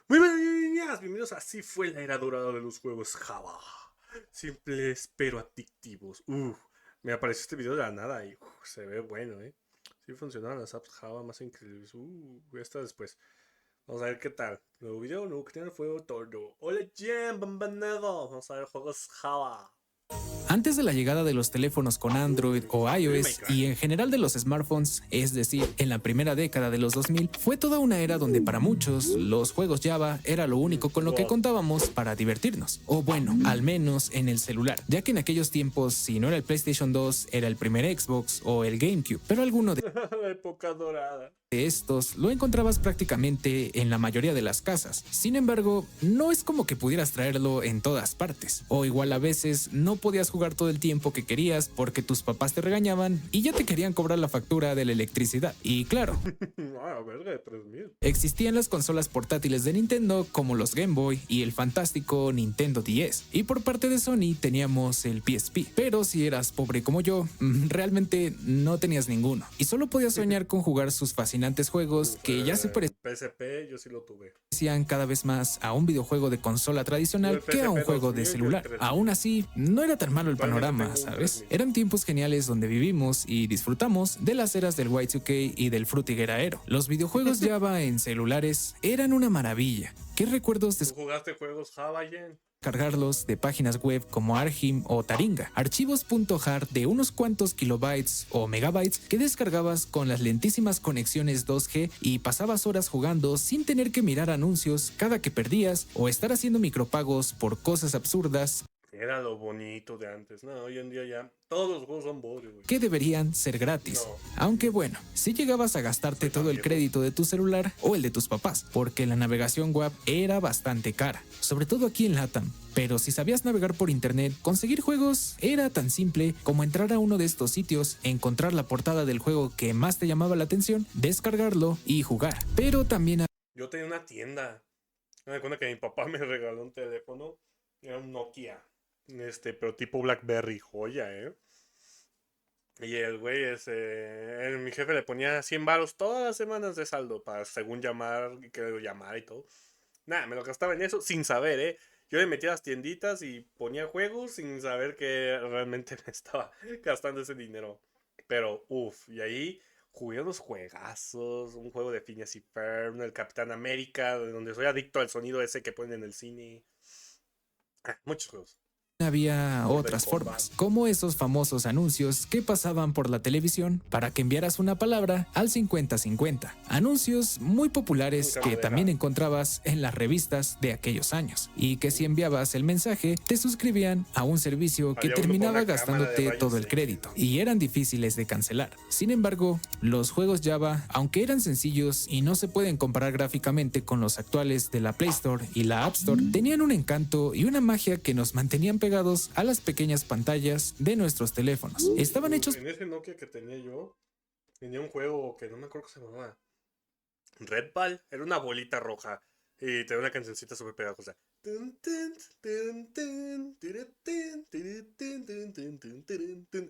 Muy buenas niñas, bienvenidos a Así fue la era dorada de los juegos Java. Simples pero adictivos. Me apareció este video de la nada y se ve bueno, ¿eh? Sí funcionaron las apps Java más increíbles. Esta después. Vamos a ver qué tal. Nuevo video, nuevo canal, fuego todo. Hola, Jen, bienvenido. Vamos a ver juegos Java. Antes de la llegada de los teléfonos con Android o iOS y en general de los smartphones, es decir, en la primera década de los 2000, fue toda una era donde para muchos los juegos Java era lo único con lo que contábamos para divertirnos. O bueno, al menos en el celular, ya que en aquellos tiempos, si no era el PlayStation 2, era el primer Xbox o el GameCube, pero alguno de La época dorada. estos lo encontrabas prácticamente en la mayoría de las casas. Sin embargo, no es como que pudieras traerlo en todas partes. O igual a veces no podías jugar todo el tiempo que querías porque tus papás te regañaban y ya te querían cobrar la factura de la electricidad. Y claro, Verga de 3000. existían las consolas portátiles de Nintendo como los Game Boy y el fantástico Nintendo 10. Y por parte de Sony teníamos el PSP. Pero si eras pobre como yo, realmente no tenías ninguno. Y solo podías soñar con jugar sus fascinantes juegos que ya se PSP, yo sí lo tuve. parecían cada vez más a un videojuego de consola tradicional que a un juego de celular. Aún así, no era tan malo el panorama, ¿sabes? Eran tiempos geniales donde vivimos y disfrutamos de las eras del Y2K y del Frutigueraero. Los videojuegos Java en celulares eran una maravilla. ¿Qué recuerdos de ¿Tú jugaste juegos Java, Jen? descargarlos de páginas web como Argim o Taringa, archivos .jar de unos cuantos kilobytes o megabytes que descargabas con las lentísimas conexiones 2G y pasabas horas jugando sin tener que mirar anuncios cada que perdías o estar haciendo micropagos por cosas absurdas Era lo bonito de antes. No, hoy en día ya todos los juegos son bodrio, güey. que deberían ser gratis. No. Aunque bueno, si llegabas a gastarte todo el crédito de tu celular o el de tus papás, porque la navegación web era bastante cara, sobre todo aquí en LATAM. Pero si sabías navegar por internet, conseguir juegos era tan simple como entrar a uno de estos sitios, encontrar la portada del juego que más te llamaba la atención, descargarlo y jugar. Pero también Yo tenía una tienda. Me acuerdo que mi papá me regaló un teléfono. Era un Nokia. Pero tipo BlackBerry, joya, ¿eh? Y el güey, mi jefe le ponía 100 varos todas las semanas de saldo para según llamar, y que llamar y todo. Nada, me lo gastaba en eso sin saber, ¿eh? Yo le metía a las tienditas y ponía juegos sin saber que realmente me estaba gastando ese dinero. Pero, y ahí jugué unos juegazos, un juego de Phineas y Ferb, el Capitán América, de donde soy adicto al sonido ese que ponen en el cine. Muchos juegos. había Mortal otras Kombat. formas, como esos famosos anuncios que pasaban por la televisión para que enviaras una palabra al 50-50. Anuncios muy populares Nunca que me también dejaron. encontrabas en las revistas de aquellos años, y que si enviabas el mensaje te suscribían a un servicio que Había uno con terminaba una cámara de gastándote rayos todo el X. crédito, y eran difíciles de cancelar. Sin embargo, los juegos Java, aunque eran sencillos y no se pueden comparar gráficamente con los actuales de la Play Store y la App Store, tenían un encanto y una magia que nos mantenían pegados a las pequeñas pantallas de nuestros teléfonos. Estaban hechos En ese Nokia que tenía yo, tenía un juego que no me acuerdo cómo se llamaba. Red Ball, era una bolita roja. Y tenía una cancioncita súper pegajosa.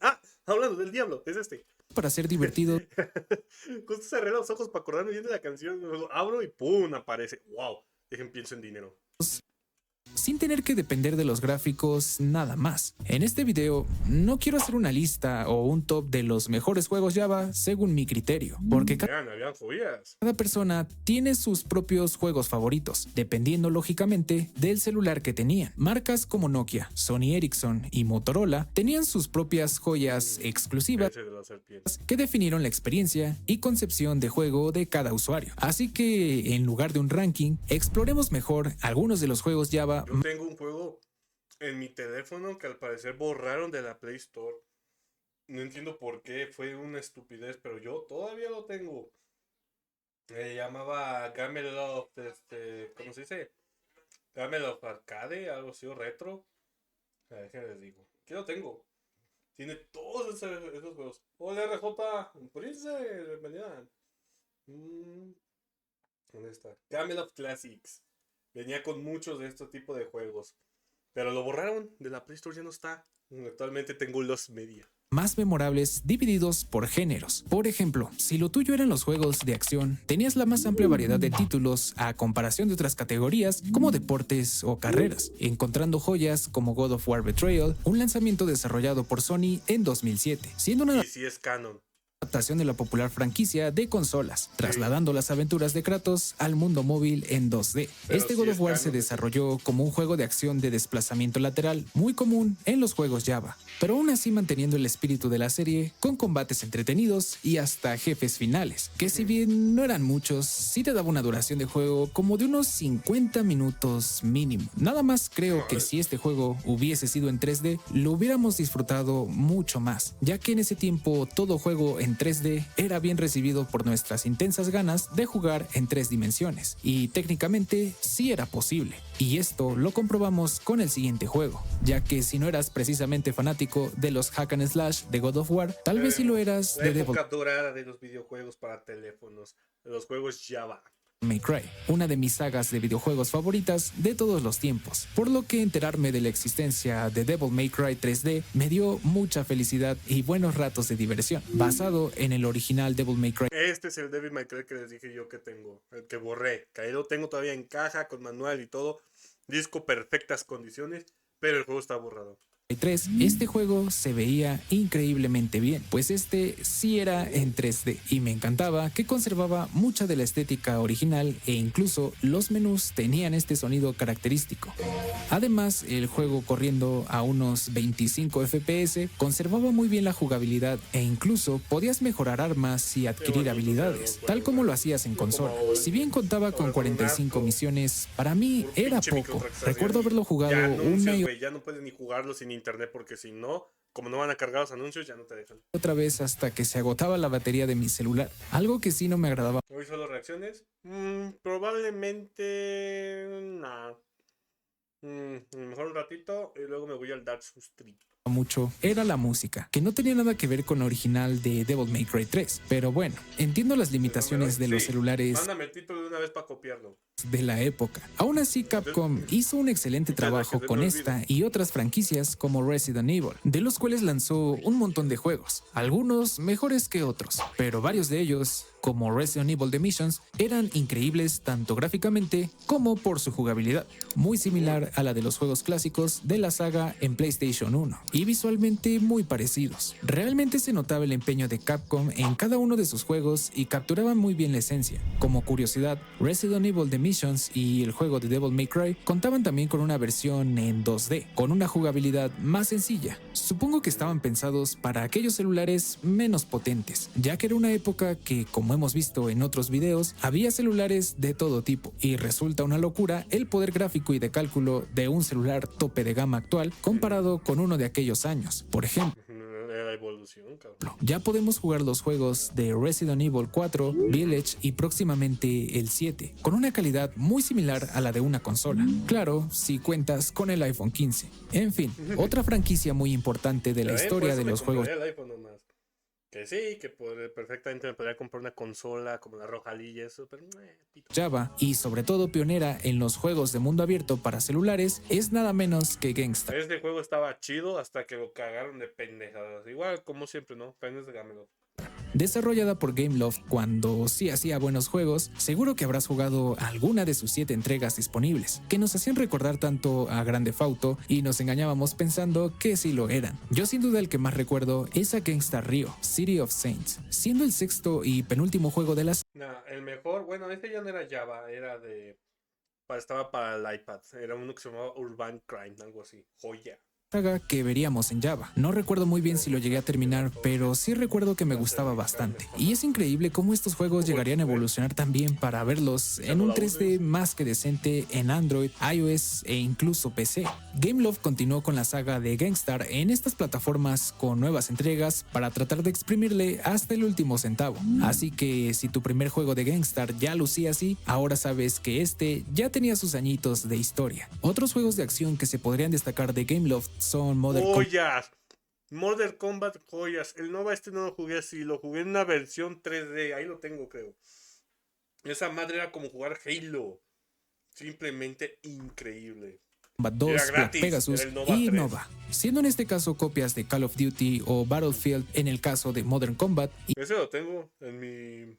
Ah, hablando del diablo, es este. para ser divertidos Justo cerré los ojos para acordarme bien de la canción. Luego abro y ¡pum! Aparece. ¡Wow! Dejen pienso en dinero. sin tener que depender de los gráficos nada más. En este video no quiero hacer una lista o un top de los mejores juegos Java según mi criterio, porque Vean, habían joyas. cada persona tiene sus propios juegos favoritos, dependiendo lógicamente del celular que tenían. Marcas como Nokia, Sony Ericsson y Motorola tenían sus propias joyas exclusivas Ese de la serpiente. que definieron la experiencia y concepción de juego de cada usuario. Así que, en lugar de un ranking, exploremos mejor algunos de los juegos Java Yo tengo un juego en mi teléfono que al parecer borraron de la Play Store. No entiendo por qué, fue una estupidez, pero yo todavía lo tengo. Se llamaba Gameloft, ¿cómo se dice? Gameloft Arcade, algo así, o retro. Déjenme les digo. Aquí lo tengo. Tiene todos esos juegos. Hola RJ, Prince, bienvenida. ¿Dónde está? Gameloft Classics. Venía con muchos de este tipo de juegos. Pero lo borraron de la Play Store, ya no está. Actualmente tengo los media. más memorables divididos por géneros. Por ejemplo, si lo tuyo eran los juegos de acción, tenías la más amplia variedad de títulos a comparación de otras categorías como deportes o carreras, encontrando joyas como God of War Betrayal, un lanzamiento desarrollado por Sony en 2007, siendo una Y sí es canon. adaptación de la popular franquicia de consolas, trasladando las aventuras de Kratos al mundo móvil en 2D. Pero Este sí God es of War canon, se desarrolló como un juego de acción de desplazamiento lateral muy común en los juegos Java, pero aún así manteniendo el espíritu de la serie con combates entretenidos y hasta jefes finales, que si bien no eran muchos, sí te daba una duración de juego como de unos 50 minutos mínimo. Nada más creo que si este juego hubiese sido en 3D, lo hubiéramos disfrutado mucho más, ya que en ese tiempo todo juego en 3D era bien recibido por nuestras intensas ganas de jugar en 3 dimensiones, y técnicamente sí era posible. Y esto lo comprobamos con el siguiente juego, ya que si no eras precisamente fanático de los hack and slash de God of War, tal vez sí lo eras La de Devil época dorada de los videojuegos para teléfonos, de los juegos Java. May Cry, una de mis sagas de videojuegos favoritas de todos los tiempos, por lo que enterarme de la existencia de Devil May Cry 3D me dio mucha felicidad y buenos ratos de diversión, basado en el original Devil May Cry. Este es el Devil May Cry que les dije yo que tengo, el que borré, que ahí lo tengo todavía en caja, con manual y todo, disco perfectas condiciones, pero el juego está borrado. 3, este juego se veía increíblemente bien, pues este sí era en 3D y me encantaba que conservaba mucha de la estética original e incluso los menús tenían este sonido característico. Además, el juego corriendo a unos 25 FPS conservaba muy bien la jugabilidad e incluso podías mejorar armas y adquirir habilidades, tal como lo hacías en consola. Si bien contaba con 45 misiones, para mí era poco. Recuerdo haberlo jugado una y Ya no puedes ni jugarlo sin internet porque si no, como no van a cargar los anuncios, ya no te dejan. otra vez hasta que se agotaba la batería de mi celular, algo que sí no me agradaba ¿Hoy solo reacciones? Probablemente... Nah. Mejor un ratito y luego me voy al Dark Souls 3. mucho era la música, que no tenía nada que ver con la original de Devil May Cry 3, pero bueno, entiendo las limitaciones de los celulares Mándame el título de una vez para copiarlo. de la época. Aún así, Capcom hizo un excelente trabajo con esta y otras franquicias como Resident Evil, de los cuales lanzó un montón de juegos, algunos mejores que otros, pero varios de ellos, como Resident Evil The Missions, eran increíbles tanto gráficamente como por su jugabilidad, muy similar a la de los juegos clásicos de la saga en PlayStation 1, y visualmente muy parecidos. Realmente se notaba el empeño de Capcom en cada uno de sus juegos y capturaban muy bien la esencia. Como curiosidad, Resident Evil The Missions y el juego de Devil May Cry contaban también con una versión en 2D, con una jugabilidad más sencilla. Supongo que estaban pensados para aquellos celulares menos potentes, ya que era una época que, como hemos visto en otros videos, había celulares de todo tipo, y resulta una locura el poder gráfico y de cálculo de un celular tope de gama actual comparado con uno de aquellos años. Por ejemplo, La evolución, cabrón. ya podemos jugar los juegos de Resident Evil 4, Village y próximamente el 7, con una calidad muy similar a la de una consola. Claro, si cuentas con el iPhone 15. En fin, otra franquicia muy importante de la historia de los juegos El iPhone nomás. Que sí, que perfectamente me podría comprar una consola como la Rojalí y eso, pero pito. Java, y sobre todo pionera en los juegos de mundo abierto para celulares, es nada menos que Gangstar. Este juego estaba chido hasta que lo cagaron de pendejadas. Igual, como siempre, ¿no? Pendes de Gamelot. Desarrollada por Gameloft cuando sí hacía buenos juegos, seguro que habrás jugado alguna de sus 7 entregas disponibles, que nos hacían recordar tanto a Grand Theft Auto y nos engañábamos pensando que sí lo eran. Yo sin duda el que más recuerdo es a Gangstar Rio, City of Saints, siendo el sexto y penúltimo juego de la Nah, el mejor, bueno, este ya no era Java, era estaba para el iPad. Era uno que se llamaba Urban Crime, algo así. Joya. saga que veríamos en Java. No recuerdo muy bien si lo llegué a terminar, pero sí recuerdo que me gustaba bastante. Y es increíble cómo estos juegos llegarían a evolucionar también para verlos en un 3D más que decente en Android, iOS e incluso PC. Gameloft continuó con la saga de Gangstar en estas plataformas con nuevas entregas para tratar de exprimirle hasta el último centavo. Así que si tu primer juego de Gangstar ya lucía así, ahora sabes que este ya tenía sus añitos de historia. Otros juegos de acción que se podrían destacar de Gameloft son Joyas. Modern Combat, joyas. El Nova no lo jugué así, lo jugué en una versión 3D. Ahí lo tengo, creo. Esa madre era como jugar Halo. Simplemente increíble. Kombat 2, Era Black gratis, Pegasus era el Nova y 3. Nova, siendo en este caso copias de Call of Duty o Battlefield en el caso de Modern Combat Ese lo tengo en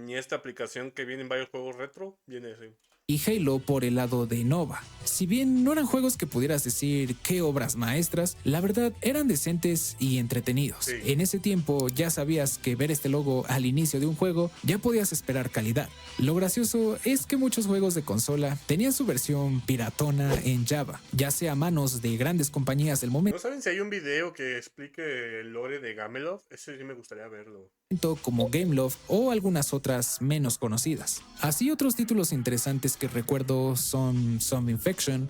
esta aplicación que viene en varios juegos retro. Viene ese. y Halo por el lado de Nova. Si bien no eran juegos que pudieras decir qué obras maestras, la verdad eran decentes y entretenidos. Sí. En ese tiempo ya sabías que ver este logo al inicio de un juego ya podías esperar calidad. Lo gracioso es que muchos juegos de consola tenían su versión piratona en Java, ya sea a manos de grandes compañías del momento ¿No saben si hay un video que explique el lore de Gamelov? Ese sí me gustaría verlo. como Gameloft o algunas otras menos conocidas. Así otros títulos interesantes que recuerdo son Zombie Infection,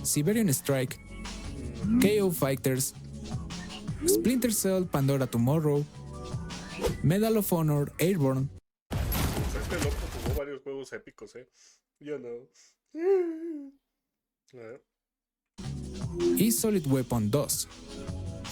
Siberian Strike, KO Fighters, Splinter Cell Pandora Tomorrow, Medal of Honor Airborne, Pues este loco jugó varios juegos épicos, Yo no. A ver. y Solid Weapon 2.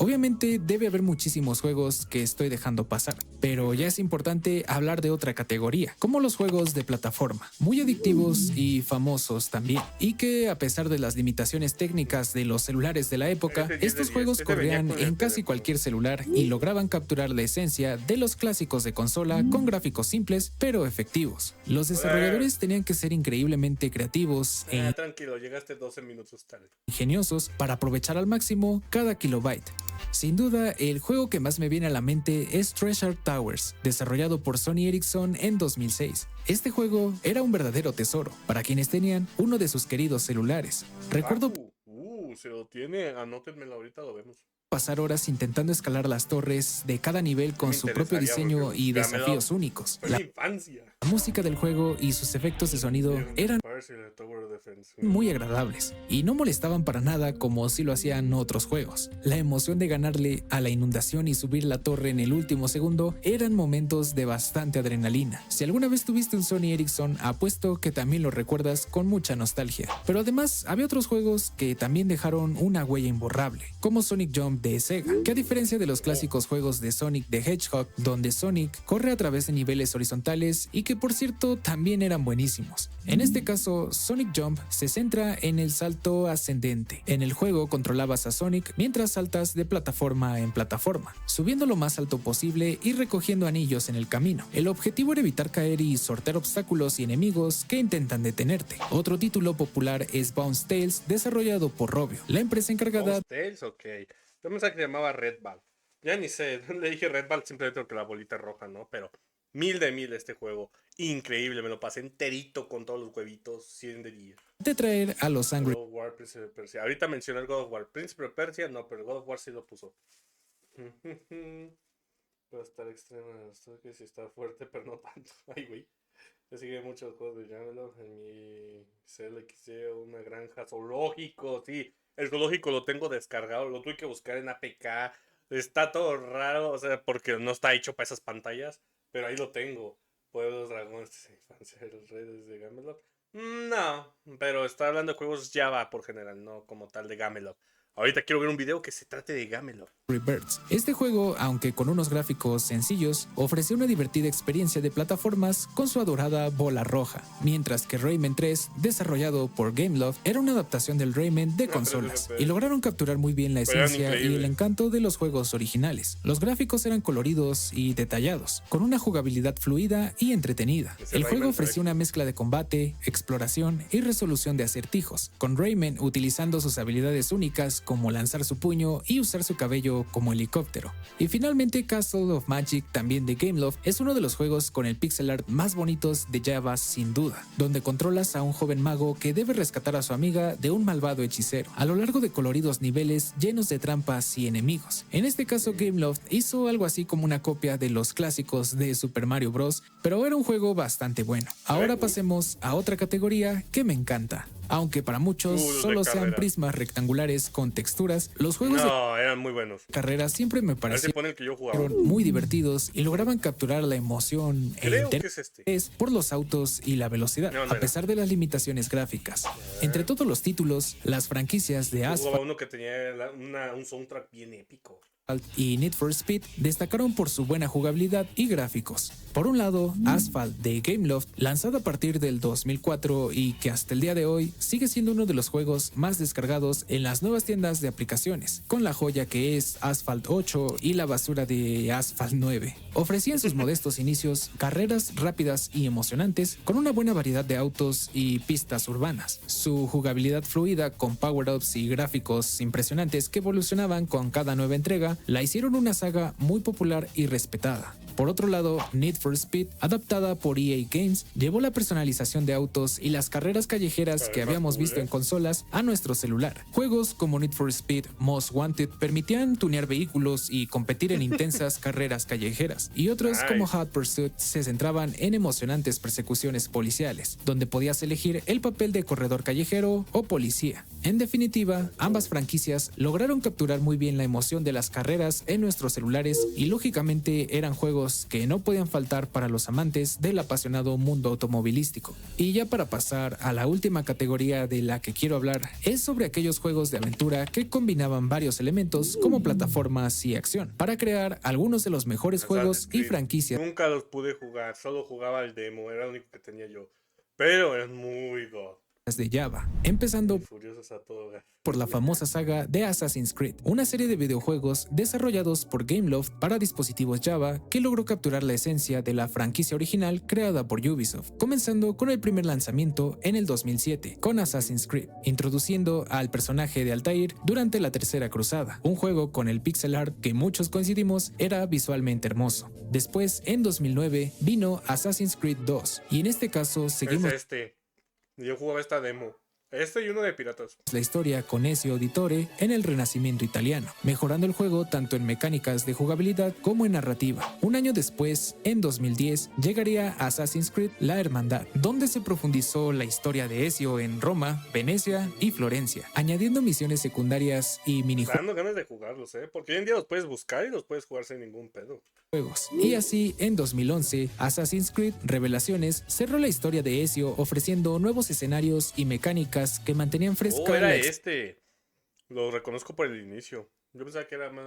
Obviamente debe haber muchísimos juegos que estoy dejando pasar, pero ya es importante hablar de otra categoría, como los juegos de plataforma, muy adictivos y famosos también, y que a pesar de las limitaciones técnicas de los celulares de la época, estos juegos corrían en casi cualquier celular y lograban capturar la esencia de los clásicos de consola con gráficos simples pero efectivos. Los desarrolladores tenían que ser increíblemente creativos e Tranquilo, llegaste 12 minutos tarde. ingeniosos para aprovechar al máximo cada kilobyte. Sin duda, el juego que más me viene a la mente es Treasure Towers, desarrollado por Sony Ericsson en 2006. Este juego era un verdadero tesoro para quienes tenían uno de sus queridos celulares. Recuerdo Se lo tiene, anótenmelo ahorita, lo vemos. pasar horas intentando escalar las torres de cada nivel con Me su propio interesaría diseño porque y Gamelov desafíos únicos. Fue mi infancia. La música del juego y sus efectos de sonido eran muy agradables y no molestaban para nada como si lo hacían otros juegos. La emoción de ganarle a la inundación y subir la torre en el último segundo eran momentos de bastante adrenalina. Si alguna vez tuviste un Sony Ericsson, apuesto que también lo recuerdas con mucha nostalgia. Pero además había otros juegos que también dejaron una huella imborrable, como Sonic Jump de Sega, que a diferencia de los clásicos juegos de Sonic the Hedgehog, donde Sonic corre a través de niveles horizontales y que por cierto también eran buenísimos. En este caso, Sonic Jump se centra en el salto ascendente. En el juego controlabas a Sonic mientras saltas de plataforma en plataforma, subiendo lo más alto posible y recogiendo anillos en el camino. El objetivo era evitar caer y sortear obstáculos y enemigos que intentan detenerte. Otro título popular es Bounce Tales, desarrollado por Rovio, la empresa encargada Bounce Tales, ok. Yo pensaba que se llamaba Red Ball. Ya ni sé, le dije Red Ball simplemente porque la bolita es roja, ¿no? Pero 1000 de 1000 este juego. Increíble, me lo pasé enterito con todos los huevitos, 100 de 10. de traer a los Angry God of War, Príncipe de Persia. Ahorita mencioné el God of War. Príncipe de Persia, no, pero el God of War sí lo puso. Va a estar extremo, esto que sí está fuerte, pero no tanto. Ay, güey. Yo seguí muchos juegos de Javelin en mi CLXC, una granja zoológico, sí. El zoológico lo tengo descargado, lo tuve que buscar en APK. Está todo raro, o sea, porque no está hecho para esas pantallas, pero ahí lo tengo. Pueblos, dragones, infancia de los reyes de Gamelot. No, pero está hablando de juegos Java por general, no como tal de Gamelot. Ahorita quiero ver un video que se trate de Gamelot. Birds. Este juego, aunque con unos gráficos sencillos, ofreció una divertida experiencia de plataformas con su adorada bola roja, mientras que Rayman 3, desarrollado por Gameloft, era una adaptación del Rayman de consolas, y lograron capturar muy bien la esencia y el encanto de los juegos originales. Los gráficos eran coloridos y detallados, con una jugabilidad fluida y entretenida. El juego ofrecía una mezcla de combate, exploración y resolución de acertijos, con Rayman utilizando sus habilidades únicas como lanzar su puño y usar su cabello como helicóptero. Y finalmente Castle of Magic, también de Gameloft, es uno de los juegos con el pixel art más bonitos de Java sin duda, donde controlas a un joven mago que debe rescatar a su amiga de un malvado hechicero, a lo largo de coloridos niveles llenos de trampas y enemigos. En este caso Gameloft hizo algo así como una copia de los clásicos de Super Mario Bros., pero era un juego bastante bueno. Ahora pasemos a otra categoría que me encanta. Aunque para muchos solo sean prismas rectangulares con texturas, los juegos eran muy buenos. Carrera siempre me parecieron el que yo jugaba muy divertidos y lograban capturar la emoción e interés por los autos y la velocidad, a pesar de las limitaciones gráficas. Entre todos los títulos, las franquicias de Asphalt, uno que tenía un soundtrack bien épico. y Need for Speed destacaron por su buena jugabilidad y gráficos. Por un lado, Asphalt de Gameloft, lanzado a partir del 2004 y que hasta el día de hoy sigue siendo uno de los juegos más descargados en las nuevas tiendas de aplicaciones, con la joya que es Asphalt 8 y la basura de Asphalt 9. Ofrecía en sus modestos inicios carreras rápidas y emocionantes con una buena variedad de autos y pistas urbanas. Su jugabilidad fluida con power-ups y gráficos impresionantes que evolucionaban con cada nueva entrega la hicieron una saga muy popular y respetada. Por otro lado, Need for Speed, adaptada por EA Games, llevó la personalización de autos y las carreras callejeras que habíamos visto en consolas a nuestro celular. Juegos como Need for Speed Most Wanted permitían tunear vehículos y competir en intensas carreras callejeras, y otros como Hot Pursuit se centraban en emocionantes persecuciones policiales, donde podías elegir el papel de corredor callejero o policía. En definitiva, ambas franquicias lograron capturar muy bien la emoción de las carreras en nuestros celulares y lógicamente eran juegos que no podían faltar para los amantes del apasionado mundo automovilístico. Y ya para pasar a la última categoría de la que quiero hablar, es sobre aquellos juegos de aventura que combinaban varios elementos como plataformas y acción, para crear algunos de los mejores juegos y franquicias. Nunca los pude jugar, solo jugaba el demo, era lo único que tenía yo. Pero es muy god. De Java, empezando por la famosa saga de Assassin's Creed, una serie de videojuegos desarrollados por Gameloft para dispositivos Java que logró capturar la esencia de la franquicia original creada por Ubisoft, comenzando con el primer lanzamiento en el 2007 con Assassin's Creed, introduciendo al personaje de Altair durante la Tercera Cruzada, un juego con el pixel art que muchos coincidimos era visualmente hermoso. Después, en 2009, vino Assassin's Creed 2, y en este caso seguimos yo jugaba esta demo. Y uno de piratas. La historia con Ezio Auditore en el Renacimiento italiano, mejorando el juego tanto en mecánicas de jugabilidad como en narrativa. Un año después, en 2010, llegaría Assassin's Creed La Hermandad, donde se profundizó la historia de Ezio en Roma, Venecia y Florencia, añadiendo misiones secundarias y minijuegos. Dando ganas de jugarlos, porque hoy en día los puedes buscar y los puedes jugar sin ningún pedo. Y así, en 2011, Assassin's Creed Revelaciones cerró la historia de Ezio ofreciendo nuevos escenarios y mecánicas que mantenían fresca Lo reconozco por el inicio. Yo pensaba que era más...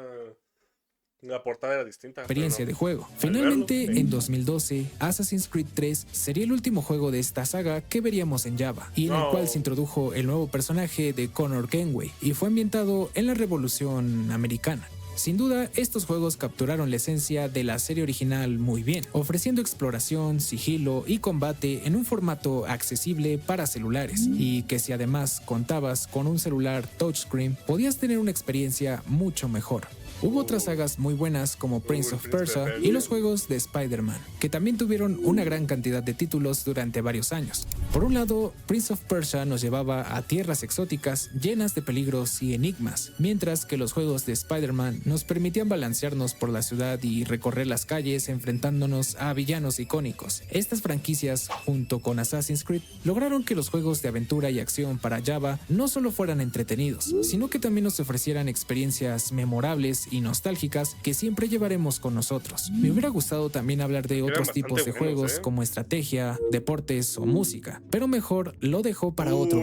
La portada era distinta. Experiencia de juego. Finalmente, en 2012, Assassin's Creed 3 sería el último juego de esta saga que veríamos en Java, y en el cual se introdujo el nuevo personaje de Connor Kenway, y fue ambientado en la Revolución Americana. Sin duda, estos juegos capturaron la esencia de la serie original muy bien, ofreciendo exploración, sigilo y combate en un formato accesible para celulares, y que si además contabas con un celular touchscreen, podías tener una experiencia mucho mejor. Hubo otras sagas muy buenas como Prince of Persia y los juegos de Spider-Man, que también tuvieron una gran cantidad de títulos durante varios años. Por un lado, Prince of Persia nos llevaba a tierras exóticas llenas de peligros y enigmas, mientras que los juegos de Spider-Man nos permitían balancearnos por la ciudad y recorrer las calles enfrentándonos a villanos icónicos. Estas franquicias, junto con Assassin's Creed, lograron que los juegos de aventura y acción para Java no solo fueran entretenidos, sino que también nos ofrecieran experiencias memorables y nostálgicas que siempre llevaremos con nosotros. Me hubiera gustado también hablar de otros tipos de juegos como estrategia, deportes o música, pero mejor lo dejo para otro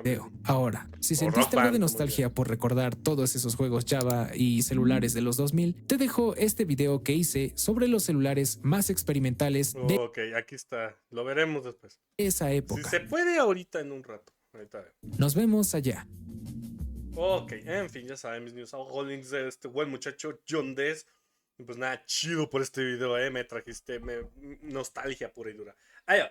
video. Ahora, si sentiste algo de nostalgia por recordar todos esos juegos Java y celulares de los 2000, te dejo este video que hice sobre los celulares más experimentales de Ok, aquí está. Lo veremos después. Esa época. Si se puede ahorita en un rato. Nos vemos allá. Ok, en fin, ya saben, mis news links de este buen muchacho John Des. Y pues nada, chido por este video, me trajiste nostalgia pura y dura. Adiós.